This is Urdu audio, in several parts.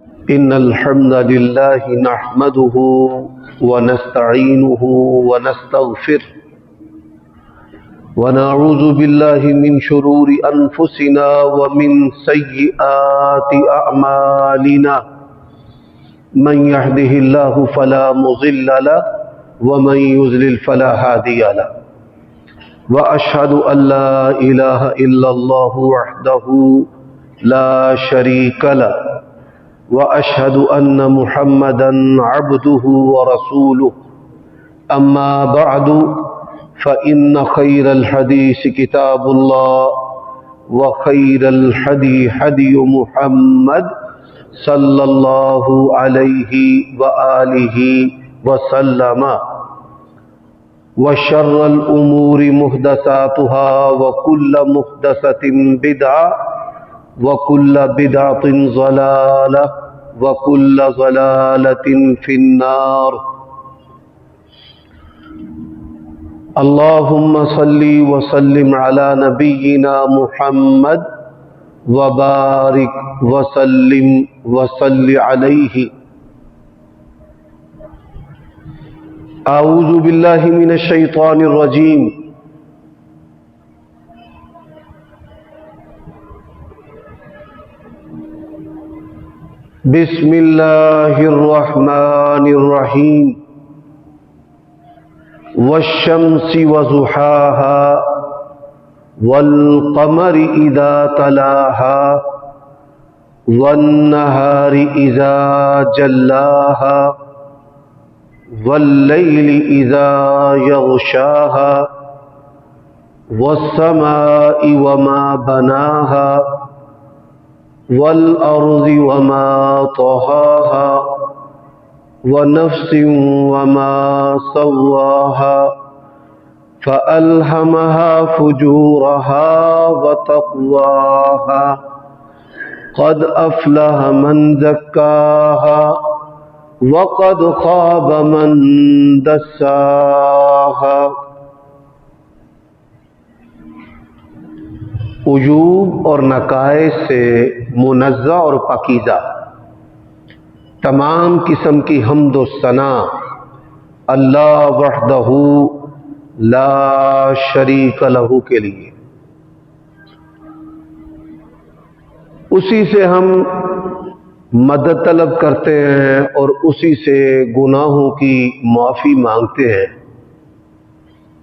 إن الحمد لله نحمده ونستعينه ونستغفره ونعوذ بالله من شرور أنفسنا ومن سيئات أعمالنا من يهده الله فلا مضل له ومن يضلل فلا هادي له وأشهد أن لا إله إلا الله وحده لا شريك له وأشهد أن محمدا عبده ورسوله أما بعد فإن خير الحديث كتاب الله وخير الهدي هدي محمد صلى الله عليه وآله وسلم وشر الأمور محدثاتها وكل محدثة بدعة وكل بدعة ضلالة وكل ضلالة في النار اللهم صل وسلم على نبينا محمد وبارك وسلم وصل عليه أعوذ بالله من الشيطان الرجيم بسم الله الرحمن الرحيم والشمس وضحاها والقمر إذا تلاها والنهار إذا جلاها والليل إذا يغشاها والسماء وما بناها والأرض وما طحاها ونفس وما سواها فألهمها فجورها وتقواها قد أفلح من زكاها وقد خاب من دساها عیوب اور نقائص سے منزہ اور پاکیزہ تمام قسم کی حمد و ثنا اللہ وحدہ لا شریک لہ کے لیے، اسی سے ہم مدد طلب کرتے ہیں اور اسی سے گناہوں کی معافی مانگتے ہیں،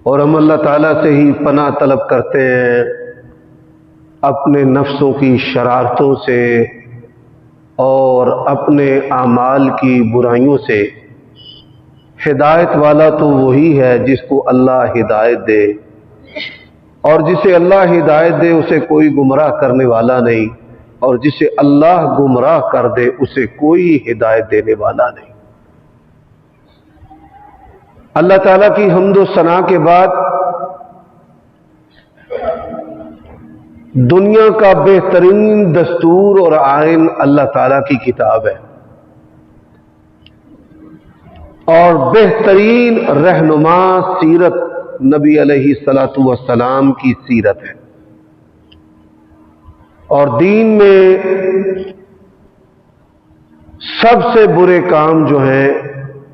اور ہم اللہ تعالیٰ سے ہی پناہ طلب کرتے ہیں اپنے نفسوں کی شرارتوں سے اور اپنے اعمال کی برائیوں سے۔ ہدایت والا تو وہی ہے جس کو اللہ ہدایت دے، اور جسے اللہ ہدایت دے اسے کوئی گمراہ کرنے والا نہیں، اور جسے اللہ گمراہ کر دے اسے کوئی ہدایت دینے والا نہیں۔ اللہ تعالیٰ کی حمد و ثنا کے بعد دنیا کا بہترین دستور اور آئین اللہ تعالیٰ کی کتاب ہے، اور بہترین رہنما سیرت نبی علیہ الصلوۃ والسلام کی سیرت ہے، اور دین میں سب سے برے کام جو ہیں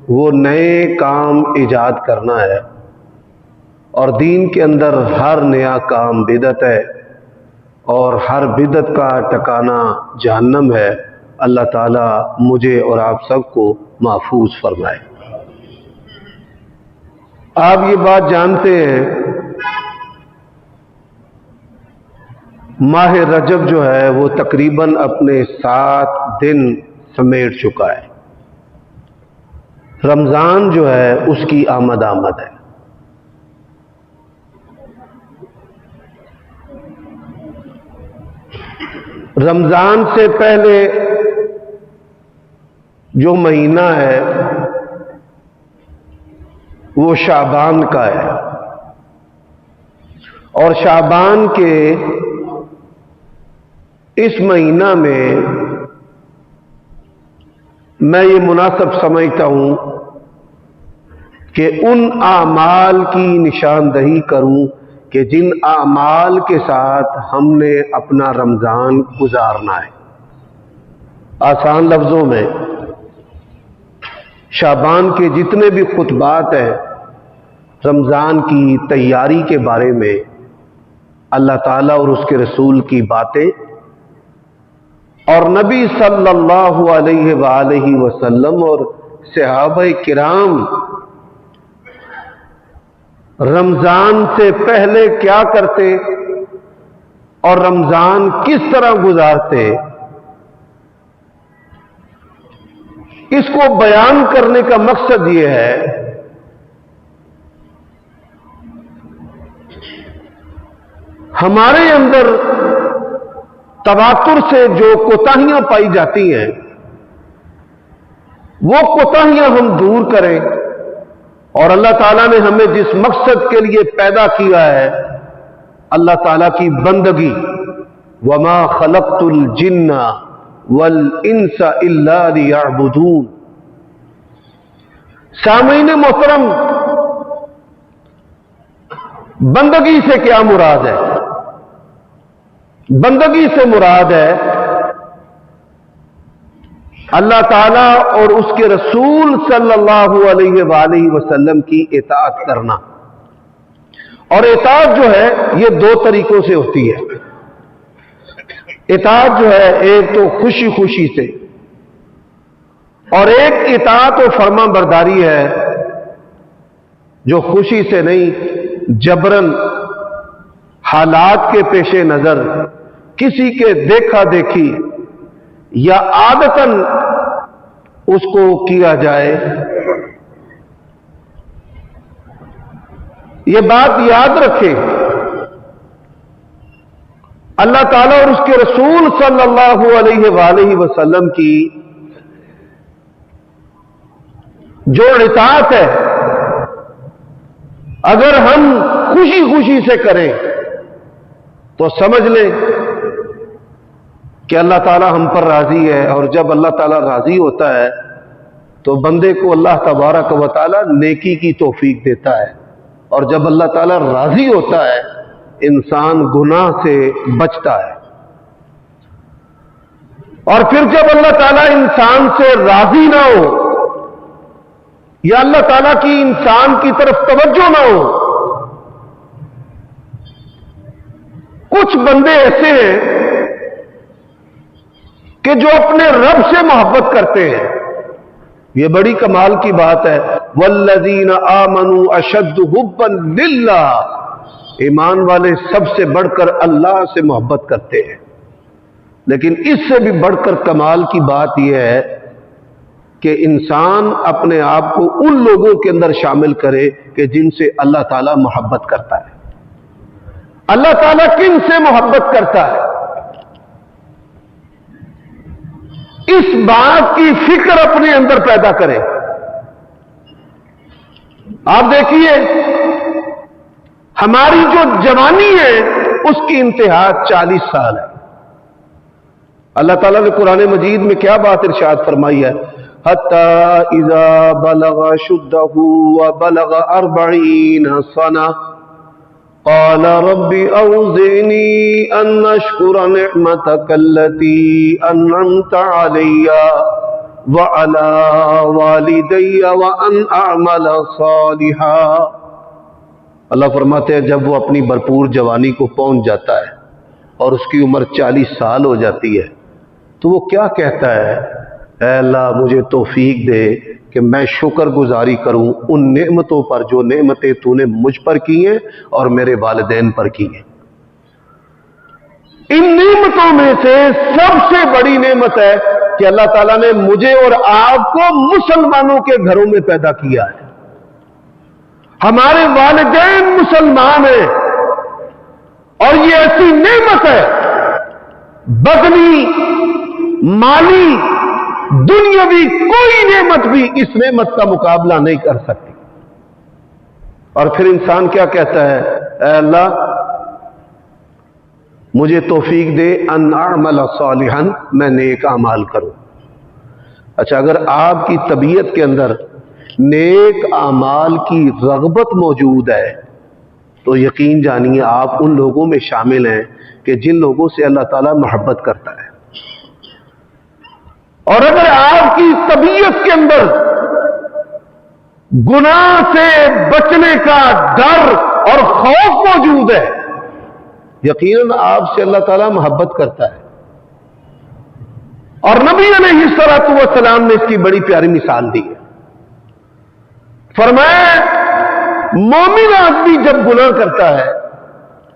وہ نئے کام ایجاد کرنا ہے، اور دین کے اندر ہر نیا کام بدعت ہے، اور ہر بدعت کا ٹھکانہ جہنم ہے۔ اللہ تعالیٰ مجھے اور آپ سب کو محفوظ فرمائے۔ آپ یہ بات جانتے ہیں ماہ رجب جو ہے وہ تقریباً اپنے 7 دن سمیٹ چکا ہے، رمضان جو ہے اس کی آمد ہے۔ رمضان سے پہلے جو مہینہ ہے وہ شعبان کا ہے، اور شعبان کے اس مہینہ میں میں یہ مناسب سمجھتا ہوں کہ ان اعمال کی نشاندہی کروں کہ جن اعمال کے ساتھ ہم نے اپنا رمضان گزارنا ہے۔ آسان لفظوں میں شعبان کے جتنے بھی خطبات ہیں رمضان کی تیاری کے بارے میں اللہ تعالیٰ اور اس کے رسول کی باتیں اور نبی صلی اللہ علیہ وآلہ وسلم اور صحابہ کرام رمضان سے پہلے کیا کرتے اور رمضان کس طرح گزارتے، اس کو بیان کرنے کا مقصد یہ ہے ہمارے اندر تواتر سے جو کوتاہیاں پائی جاتی ہیں وہ کوتاہیاں ہم دور کریں، اور اللہ تعالیٰ نے ہمیں جس مقصد کے لیے پیدا کیا ہے اللہ تعالیٰ کی بندگی، وما خلقت الجن والانس الا لیعبدون۔ سامعین محترم، بندگی سے کیا مراد ہے؟ بندگی سے مراد ہے اللہ تعالیٰ اور اس کے رسول صلی اللہ علیہ وآلہ وسلم کی اطاعت کرنا، اور اطاعت جو ہے یہ دو طریقوں سے ہوتی ہے۔ اطاعت جو ہے ایک تو خوشی خوشی سے، اور ایک اطاعت و فرما برداری ہے جو خوشی سے نہیں، جبرن حالات کے پیش نظر کسی کے دیکھا دیکھی یا عادتاً اس کو کیا جائے۔ یہ بات یاد رکھیں، اللہ تعالیٰ اور اس کے رسول صلی اللہ علیہ وآلہ وسلم کی جو اطاعت ہے اگر ہم خوشی خوشی سے کریں تو سمجھ لیں کہ اللہ تعالیٰ ہم پر راضی ہے، اور جب اللہ تعالیٰ راضی ہوتا ہے تو بندے کو اللہ تبارک و تعالیٰ نیکی کی توفیق دیتا ہے، اور جب اللہ تعالیٰ راضی ہوتا ہے انسان گناہ سے بچتا ہے۔ اور پھر جب اللہ تعالیٰ انسان سے راضی نہ ہو یا اللہ تعالیٰ کی انسان کی طرف توجہ نہ ہو، کچھ بندے ایسے ہیں کہ جو اپنے رب سے محبت کرتے ہیں، یہ بڑی کمال کی بات ہے۔ والذین آمنوا اشد حبا للہ، ایمان والے سب سے بڑھ کر اللہ سے محبت کرتے ہیں، لیکن اس سے بھی بڑھ کر کمال کی بات یہ ہے کہ انسان اپنے آپ کو ان لوگوں کے اندر شامل کرے کہ جن سے اللہ تعالیٰ محبت کرتا ہے۔ اللہ تعالیٰ کن سے محبت کرتا ہے، اس بات کی فکر اپنے اندر پیدا کریں۔ آپ دیکھیے ہماری جو جوانی ہے اس کی انتہا 40 سال ہے۔ اللہ تعالیٰ نے قرآن مجید میں کیا بات ارشاد فرمائی ہے؟ حتی اذا بلغ شدہ وبلغ 40 سنہ قال رب اوزعنی ان اشکر نعمتک التي انعمت علی وعلى والدی وان اعمل صالحا۔ اللہ فرماتے ہیں جب وہ اپنی بھرپور جوانی کو پہنچ جاتا ہے اور اس کی عمر 40 سال ہو جاتی ہے تو وہ کیا کہتا ہے؟ اے اللہ مجھے توفیق دے کہ میں شکر گزاری کروں ان نعمتوں پر جو نعمتیں تو نے مجھ پر کی ہیں اور میرے والدین پر کی ہیں۔ ان نعمتوں میں سے سب سے بڑی نعمت ہے کہ اللہ تعالیٰ نے مجھے اور آپ کو مسلمانوں کے گھروں میں پیدا کیا ہے۔ ہمارے والدین مسلمان ہیں، اور یہ ایسی نعمت ہے بدنی، مالی، دنیاوی کوئی نعمت بھی اس نعمت کا مقابلہ نہیں کر سکتی۔ اور پھر انسان کیا کہتا ہے؟ اے اللہ مجھے توفیق دے ان اعمل صالحا، میں نیک اعمال کروں۔ اچھا، اگر آپ کی طبیعت کے اندر نیک اعمال کی رغبت موجود ہے تو یقین جانیے آپ ان لوگوں میں شامل ہیں کہ جن لوگوں سے اللہ تعالیٰ محبت کرتا ہے۔ اور اگر آپ کی طبیعت کے اندر گناہ سے بچنے کا ڈر اور خوف موجود ہے، یقیناً آپ سے اللہ تعالیٰ محبت کرتا ہے۔ اور نبی علیہ الصلوۃ والسلام نے اس کی بڑی پیاری مثال دی ہے۔ فرمایا مومن آدمی جب گناہ کرتا ہے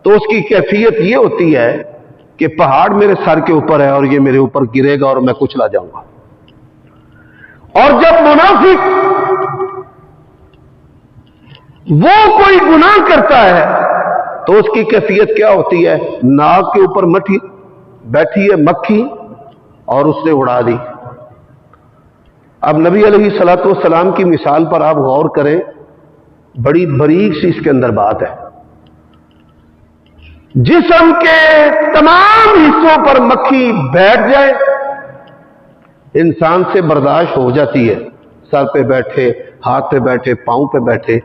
تو اس کی کیفیت یہ ہوتی ہے کہ پہاڑ میرے سر کے اوپر ہے اور یہ میرے اوپر گرے گا اور میں کچلا جاؤں گا۔ اور جب منافق وہ کوئی گناہ کرتا ہے تو اس کی کیفیت کیا ہوتی ہے؟ ناک کے اوپر بیٹھی ہے مکھی اور اس نے اڑا دی۔ اب نبی علیہ الصلوۃ والسلام کی مثال پر آپ غور کریں، بڑی باریک سی اس کے اندر بات ہے۔ جسم کے تمام حصوں پر مکھی بیٹھ جائے انسان سے برداشت ہو جاتی ہے، سر پہ بیٹھے، ہاتھ پہ بیٹھے، پاؤں پہ بیٹھے۔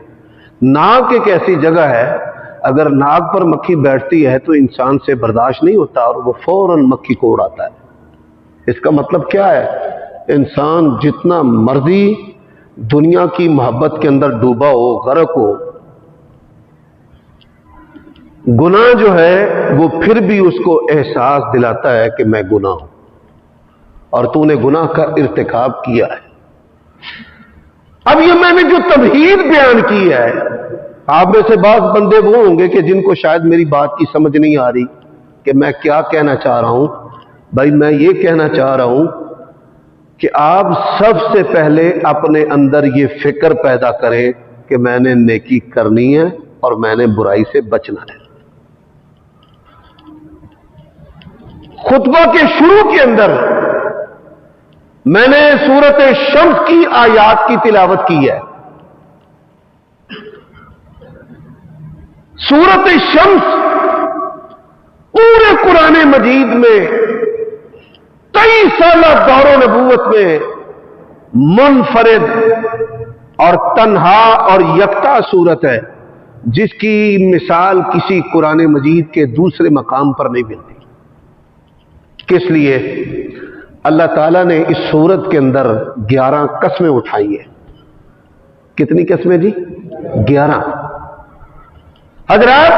ناک ایک ایسی جگہ ہے، اگر ناک پر مکھی بیٹھتی ہے تو انسان سے برداشت نہیں ہوتا اور وہ فوراً مکھی کو اڑاتا ہے۔ اس کا مطلب کیا ہے؟ انسان جتنا مرضی دنیا کی محبت کے اندر ڈوبا ہو، غرق ہو، گناہ جو ہے وہ پھر بھی اس کو احساس دلاتا ہے کہ میں گناہ ہوں اور تو نے گناہ کا ارتکاب کیا ہے۔ اب یہ میں نے جو تمہید بیان کی ہے، آپ میں سے بعض بندے وہ ہوں گے کہ جن کو شاید میری بات کی سمجھ نہیں آ رہی کہ میں کیا کہنا چاہ رہا ہوں۔ بھائی میں یہ کہنا چاہ رہا ہوں کہ آپ سب سے پہلے اپنے اندر یہ فکر پیدا کریں کہ میں نے نیکی کرنی ہے اور میں نے برائی سے بچنا ہے۔ خطبہ کے شروع کے اندر میں نے سورۃ شمس کی آیات کی تلاوت کی ہے۔ سورۃ شمس پورے قرآن مجید میں 23 سالہ دور و نبوت میں منفرد اور تنہا اور یکتا صورت ہے جس کی مثال کسی قرآن مجید کے دوسرے مقام پر نہیں ملتی۔ کس لیے؟ اللہ تعالیٰ نے اس صورت کے اندر 11 قسمیں اٹھائی ہیں۔ کتنی قسمیں جی؟ 11۔ حضرات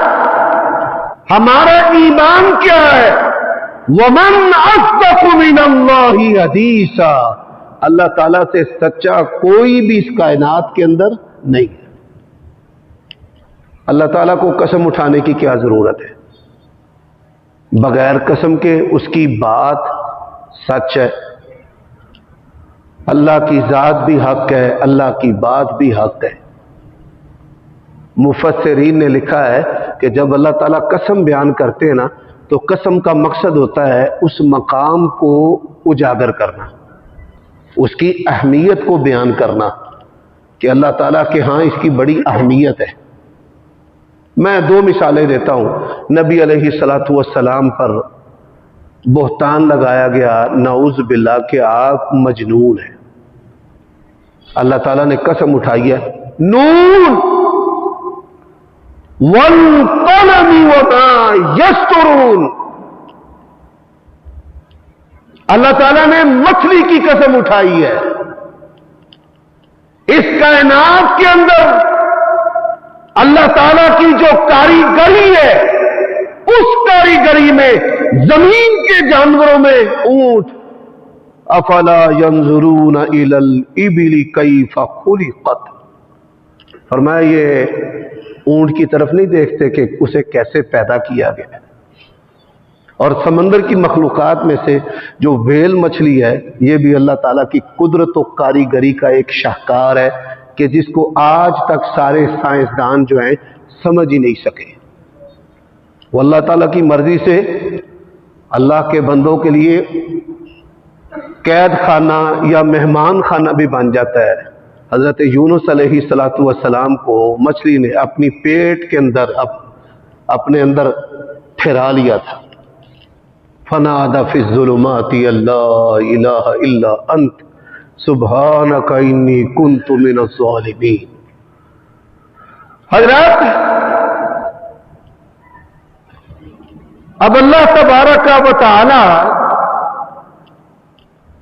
ہمارا ایمان کیا ہے؟ وَمَنْ أَصْدَقُ مِنَ اللَّهِ حَدِيثًا، اللہ تعالیٰ سے سچا کوئی بھی اس کائنات کے اندر نہیں ہے۔ اللہ تعالیٰ کو قسم اٹھانے کی کیا ضرورت ہے؟ بغیر قسم کے اس کی بات سچ ہے، اللہ کی ذات بھی حق ہے، اللہ کی بات بھی حق ہے۔ مفسرین نے لکھا ہے کہ جب اللہ تعالیٰ قسم بیان کرتے ہیں نا تو قسم کا مقصد ہوتا ہے اس مقام کو اجاگر کرنا، اس کی اہمیت کو بیان کرنا کہ اللہ تعالیٰ کے ہاں اس کی بڑی اہمیت ہے۔ میں 2 مثالیں دیتا ہوں۔ نبی علیہ الصلوۃ والسلام پر بہتان لگایا گیا، نعوذ باللہ کہ آپ مجنون ہیں۔ اللہ تعالیٰ نے قسم اٹھائی ہے، نون والقلم وما یسطرون، اللہ تعالیٰ نے مچھلی کی قسم اٹھائی ہے۔ اس کائنات کے اندر اللہ تعالیٰ کی جو کاریگری ہے، اس کاریگری میں زمین کے جانوروں میں اونٹ، افلا ينظرون الى الابل كيف خلقت، فرمایا یہ اونٹ کی طرف نہیں دیکھتے کہ اسے کیسے پیدا کیا گیا۔ اور سمندر کی مخلوقات میں سے جو ویل مچھلی ہے، یہ بھی اللہ تعالیٰ کی قدرت و کاریگری کا ایک شاہکار ہے کہ جس کو آج تک سارے سائنسدان جو ہیں سمجھ ہی نہیں سکے۔ وہ اللہ تعالیٰ کی مرضی سے اللہ کے بندوں کے لیے قید خانہ یا مہمان خانہ بھی بن جاتا ہے۔ حضرت یونس علیہ السلام کو مچھلی نے اپنی پیٹ کے اندر اپنے اندر ٹھہرا لیا تھا۔ فنادى في الظلمات لا الہ الا انت سبحانک انی کنت من الظالمین۔ حضرات اب اللہ تبارک و تعالی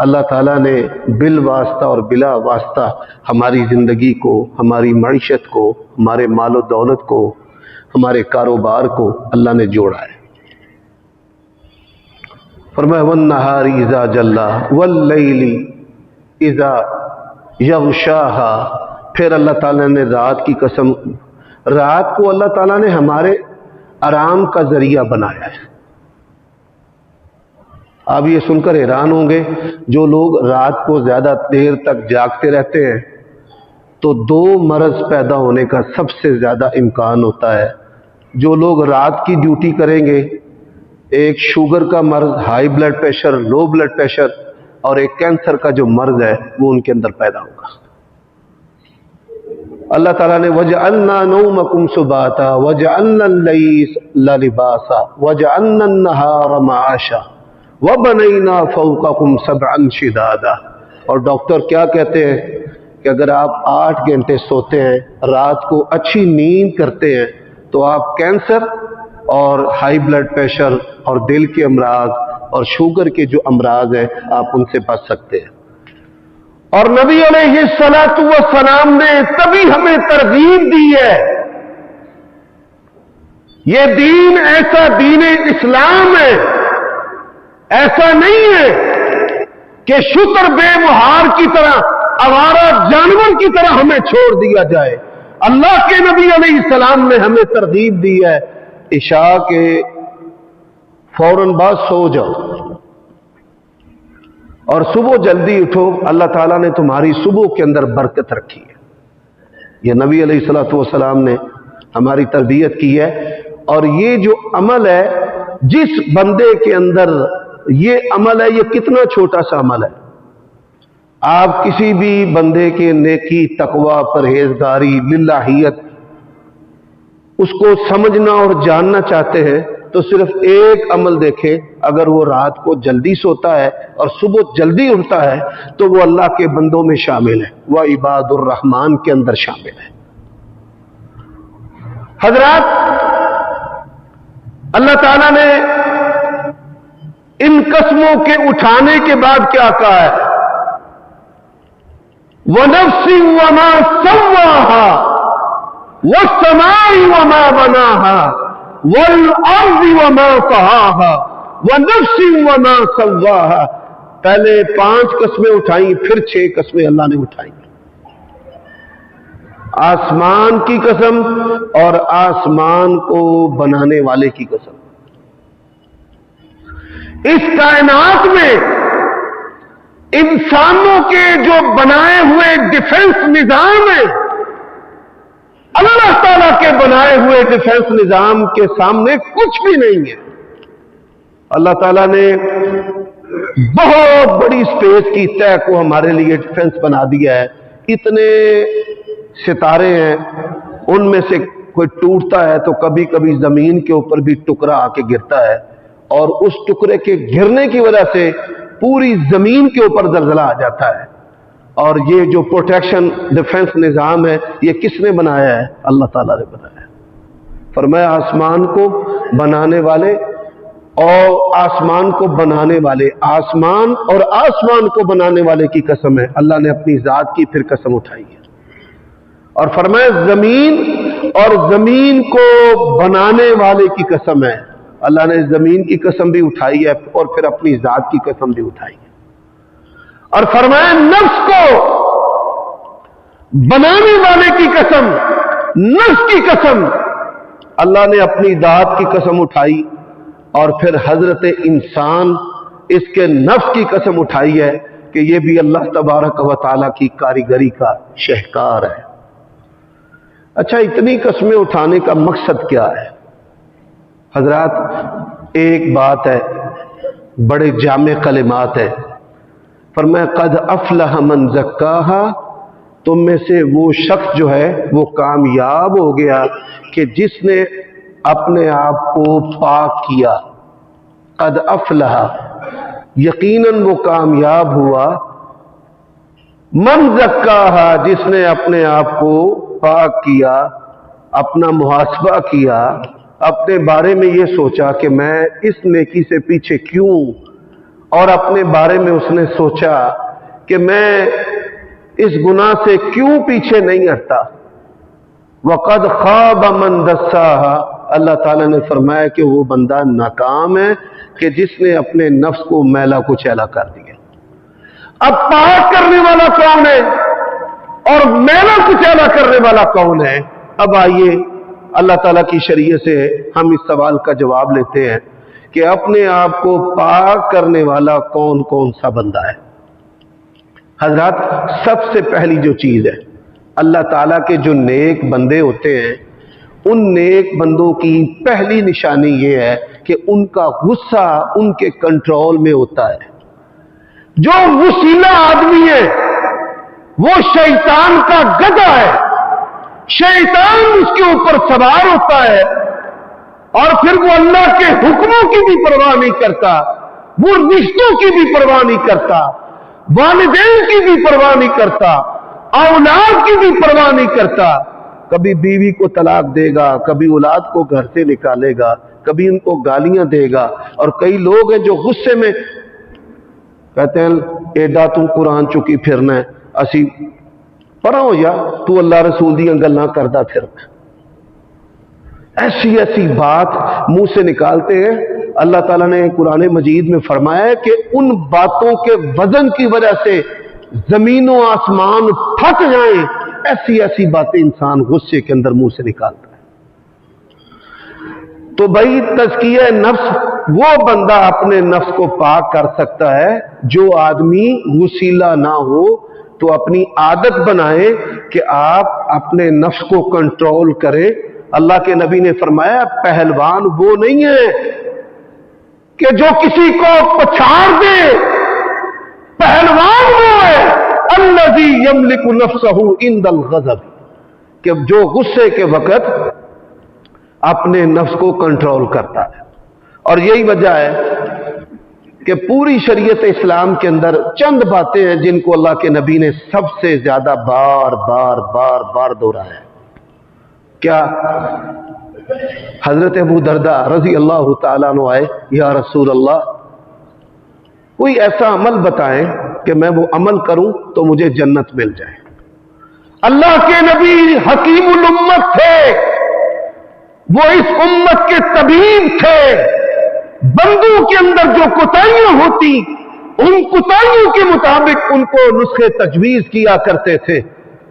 اللہ تعالیٰ نے بال واسطہ اور بلا واسطہ ہماری زندگی کو، ہماری معیشت کو، ہمارے مال و دولت کو، ہمارے کاروبار کو اللہ نے جوڑا ہے۔ فرمایا والنہار اذا جلا واللیل اذا یغشاہا، پھر اللہ تعالیٰ نے رات کی قسم، رات کو اللہ تعالیٰ نے ہمارے آرام کا ذریعہ بنایا ہے۔ آپ یہ سن کر حیران ہوں گے، جو لوگ رات کو زیادہ دیر تک جاگتے رہتے ہیں تو دو مرض پیدا ہونے کا سب سے زیادہ امکان ہوتا ہے۔ جو لوگ رات کی ڈیوٹی کریں گے، ایک شوگر کا مرض، high blood pressure, low blood pressure, اور ایک کینسر کا جو مرض ہے وہ ان کے اندر پیدا ہوگا۔ اللہ تعالیٰ نے وَجَعَلْنَا نَوْمَكُمْ سُبَاتًا وَجَعَلْنَا اللَّيْلَ لِبَاسًا وَجَعَلْنَا النَّهَارَ مَعَاشًا وَبَنَيْنَا فَوْقَكُمْ سَبْعًا شِدَادًا۔ اور ڈاکٹر کیا کہتے ہیں کہ اگر آپ 8 گھنٹے سوتے ہیں، رات کو اچھی نیند کرتے ہیں، تو آپ کینسر اور ہائی بلڈ پریشر اور دل کے امراض اور شوگر کے جو امراض ہیں آپ ان سے بچ سکتے ہیں۔ اور نبی علیہ الصلوۃ والسلام نے تبھی ہمیں ترغیب دی ہے۔ یہ دین ایسا دین اسلام ہے، ایسا نہیں ہے کہ شتر بے مہار کی طرح، آوارہ جانور کی طرح ہمیں چھوڑ دیا جائے۔ اللہ کے نبی علیہ السلام نے ہمیں ترغیب دی ہے، عشاء کے فوراً بعد سو جاؤ اور صبح جلدی اٹھو، اللہ تعالیٰ نے تمہاری صبح کے اندر برکت رکھی ہے۔ یہ نبی علیہ الصلوۃ والسلام نے ہماری تربیت کی ہے۔ اور یہ جو عمل ہے، جس بندے کے اندر یہ عمل ہے، یہ کتنا چھوٹا سا عمل ہے، آپ کسی بھی بندے کے نیکی، تقوی، پرہیزگاری، للہیت اس کو سمجھنا اور جاننا چاہتے ہیں تو صرف ایک عمل دیکھیں، اگر وہ رات کو جلدی سوتا ہے اور صبح جلدی اٹھتا ہے تو وہ اللہ کے بندوں میں شامل ہے، وہ عباد الرحمن کے اندر شامل ہے۔ حضرات، اللہ تعالیٰ نے ان قسموں کے اٹھانے کے بعد کیا کہا ہے؟ وَنَفْسٍ وَمَا سَوَّاهَا وَالسَّمَاءِ وَمَا بَنَاهَا وَالْأَرْضِ وَمَا طَحَاهَا وَنَفْسٍ وَمَا سَوَّاهَا۔ پہلے 5 قسمیں اٹھائیں، پھر 6 قسمیں اللہ نے اٹھائیں۔ آسمان کی قسم اور آسمان کو بنانے والے کی قسم۔ اس کائنات میں انسانوں کے جو بنائے ہوئے ڈیفنس نظام ہیں، اللہ تعالیٰ کے بنائے ہوئے ڈیفنس نظام کے سامنے کچھ بھی نہیں ہے۔ اللہ تعالیٰ نے بہت بڑی سپیس کی طے کو ہمارے لیے ڈیفنس بنا دیا ہے۔ اتنے ستارے ہیں، ان میں سے کوئی ٹوٹتا ہے تو کبھی کبھی زمین کے اوپر بھی ٹکڑا آ کے گرتا ہے، اور اس ٹکڑے کے گرنے کی وجہ سے پوری زمین کے اوپر زلزلہ آ جاتا ہے۔ اور یہ جو پروٹیکشن ڈیفنس نظام ہے، یہ کس نے بنایا ہے؟ اللہ تعالیٰ نے بنایا ہے۔ فرمایا آسمان کو بنانے والے اور آسمان کو بنانے والے، آسمان اور آسمان کو بنانے والے کی قسم ہے۔ اللہ نے اپنی ذات کی پھر قسم اٹھائی ہے اور فرمایا زمین اور زمین کو بنانے والے کی قسم ہے۔ اللہ نے زمین کی قسم بھی اٹھائی ہے اور پھر اپنی ذات کی قسم بھی اٹھائی ہے، اور فرمایا نفس کو بنانے والے کی قسم، نفس کی قسم اللہ نے اپنی ذات کی قسم اٹھائی، اور پھر حضرت انسان اس کے نفس کی قسم اٹھائی ہے کہ یہ بھی اللہ تبارک و تعالیٰ کی کاریگری کا شہکار ہے۔ اچھا، اتنی قسمیں اٹھانے کا مقصد کیا ہے؟ حضرات، ایک بات ہے، بڑے جامع کلمات ہے۔ فرمایا قد افلح من زکاہا، تم میں سے وہ شخص جو ہے وہ کامیاب ہو گیا کہ جس نے اپنے آپ کو پاک کیا۔ قد افلح، یقیناً وہ کامیاب ہوا، من زکاہا، جس نے اپنے آپ کو پاک کیا، اپنا محاسبہ کیا، اپنے بارے میں یہ سوچا کہ میں اس نیکی سے پیچھے کیوں اور اپنے بارے میں اس نے سوچا کہ میں اس گناہ سے کیوں پیچھے نہیں ہٹتا. وَقَدْ خَابَ مَنْ دَسَّاهَا، اللہ تعالیٰ نے فرمایا کہ وہ بندہ ناکام ہے کہ جس نے اپنے نفس کو میلا کچیلا کر دیا. اب پاک کرنے والا کون ہے اور میلا کچیلا کرنے والا کون ہے؟ اب آئیے اللہ تعالیٰ کی شریعت سے ہم اس سوال کا جواب لیتے ہیں کہ اپنے آپ کو پاک کرنے والا کون کون سا بندہ ہے. حضرات، سب سے پہلی جو چیز ہے، اللہ تعالیٰ کے جو نیک بندے ہوتے ہیں، ان نیک بندوں کی پہلی نشانی یہ ہے کہ ان کا غصہ ان کے کنٹرول میں ہوتا ہے. جو وسیلہ آدمی ہے وہ شیطان کا گدھا ہے. شیطان اس کے اوپر سوار ہوتا ہے اور پھر وہ اللہ کے حکموں کی بھی پرواہ نہیں کرتا، وہ رشتوں کی بھی پرواہ نہیں کرتا، والدین کی بھی پرواہ نہیں کرتا، اولاد کی بھی پرواہ نہیں کرتا. کبھی بیوی کو طلاق دے گا، کبھی اولاد کو گھر سے نکالے گا، کبھی ان کو گالیاں دے گا. اور کئی لوگ ہیں جو غصے میں کہتے ہیں ایڈا تو قرآن چکی پھرنا ہے، اسی پڑھا ہو یا تو اللہ رسول دیاں گلاں کردا پھرنا. ایسی ایسی بات منہ سے نکالتے ہیں. اللہ تعالیٰ نے قرآن مجید میں فرمایا ہے کہ ان باتوں کے وزن کی وجہ سے زمین و آسمان پھٹ جائیں. ایسی ایسی باتیں انسان غصے کے اندر منہ سے نکالتا ہے. تو بھائی تزکیہ نفس، وہ بندہ اپنے نفس کو پاک کر سکتا ہے جو آدمی وسیلہ نہ ہو تو اپنی عادت بنائے کہ آپ اپنے نفس کو کنٹرول کریں. اللہ کے نبی نے فرمایا پہلوان وہ نہیں ہے کہ جو کسی کو پچھاڑ دے، پہلوان وہ ہے الذی یملک نفسہ عند الغضب، کہ جو غصے کے وقت اپنے نفس کو کنٹرول کرتا ہے. اور یہی وجہ ہے کہ پوری شریعت اسلام کے اندر چند باتیں ہیں جن کو اللہ کے نبی نے سب سے زیادہ بار بار بار بار دہرایا ہے. کیا؟ حضرت ابو درداء رضی اللہ تعالیٰ عنہ آئے، یا رسول اللہ کوئی ایسا عمل بتائیں کہ میں وہ عمل کروں تو مجھے جنت مل جائے. اللہ کے نبی حکیم الامت تھے، وہ اس امت کے طبیب تھے. بندوں کے اندر جو کوتاہیاں ہوتی ان کوتاہیوں کے مطابق ان کو نسخے تجویز کیا کرتے تھے.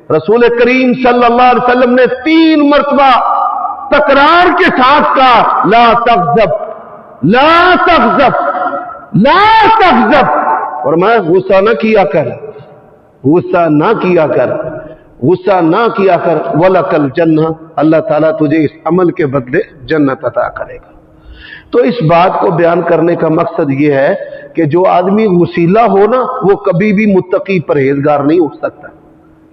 رسول کریم صلی اللہ علیہ وسلم نے 3 مرتبہ تکرار کے ساتھ کہا لا تغضب لا تغضب لا تغضب، اور میں غصہ نہ کیا کر، غصہ نہ کیا کر، غصہ نہ کیا کر. وَلَكَ الْجَنَّةُ، اللہ تعالیٰ تجھے اس عمل کے بدلے جنت عطا کرے گا. تو اس بات کو بیان کرنے کا مقصد یہ ہے کہ جو آدمی وسیلہ ہو نا وہ کبھی بھی متقی پرہیزگار نہیں ہو سکتا.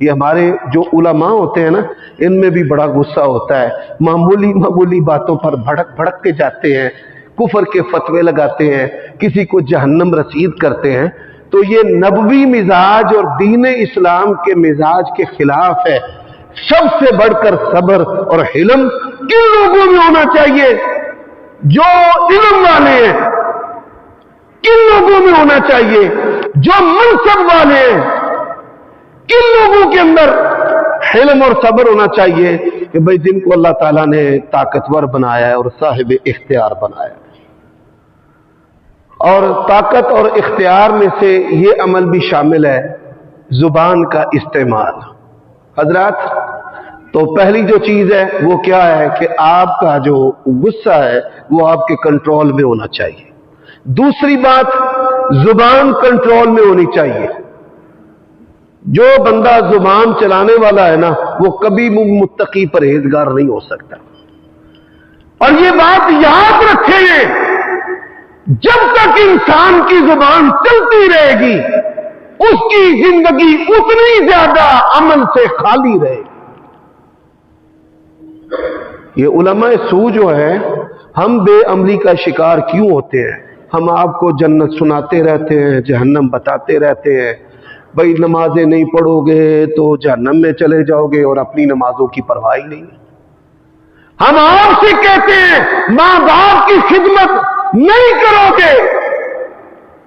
یہ ہمارے جو علماء ہوتے ہیں نا، ان میں بھی بڑا غصہ ہوتا ہے. معمولی معمولی باتوں پر بھڑک کے جاتے ہیں، کفر کے فتوے لگاتے ہیں، کسی کو جہنم رسید کرتے ہیں. تو یہ نبوی مزاج اور دین اسلام کے مزاج کے خلاف ہے. سب سے بڑھ کر صبر اور حلم کن لوگوں میں ہونا چاہیے؟ جو علم والے ہیں. کن لوگوں میں ہونا چاہیے؟ جو منصب والے ہیں. کن لوگوں کے اندر حلم اور صبر ہونا چاہیے؟ کہ بھئی جن کو اللہ تعالیٰ نے طاقتور بنایا ہے اور صاحب اختیار بنایا ہے. اور طاقت اور اختیار میں سے یہ عمل بھی شامل ہے زبان کا استعمال. حضرات، تو پہلی جو چیز ہے وہ کیا ہے کہ آپ کا جو غصہ ہے وہ آپ کے کنٹرول میں ہونا چاہیے. دوسری بات، زبان کنٹرول میں ہونی چاہیے. جو بندہ زبان چلانے والا ہے نا وہ کبھی متقی پرہیزگار نہیں ہو سکتا. اور یہ بات یاد رکھیں، جب تک انسان کی زبان چلتی رہے گی اس کی زندگی اتنی زیادہ عمل سے خالی رہے گی. یہ علماء سو جو ہے، ہم بے عملی کا شکار کیوں ہوتے ہیں؟ ہم آپ کو جنت سناتے رہتے ہیں، جہنم بتاتے رہتے ہیں. بھائی نمازیں نہیں پڑھو گے تو جہنم میں چلے جاؤ گے، اور اپنی نمازوں کی پرواہ نہیں. ہم آپ سے کہتے ہیں ماں باپ کی خدمت نہیں کرو گے،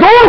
2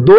2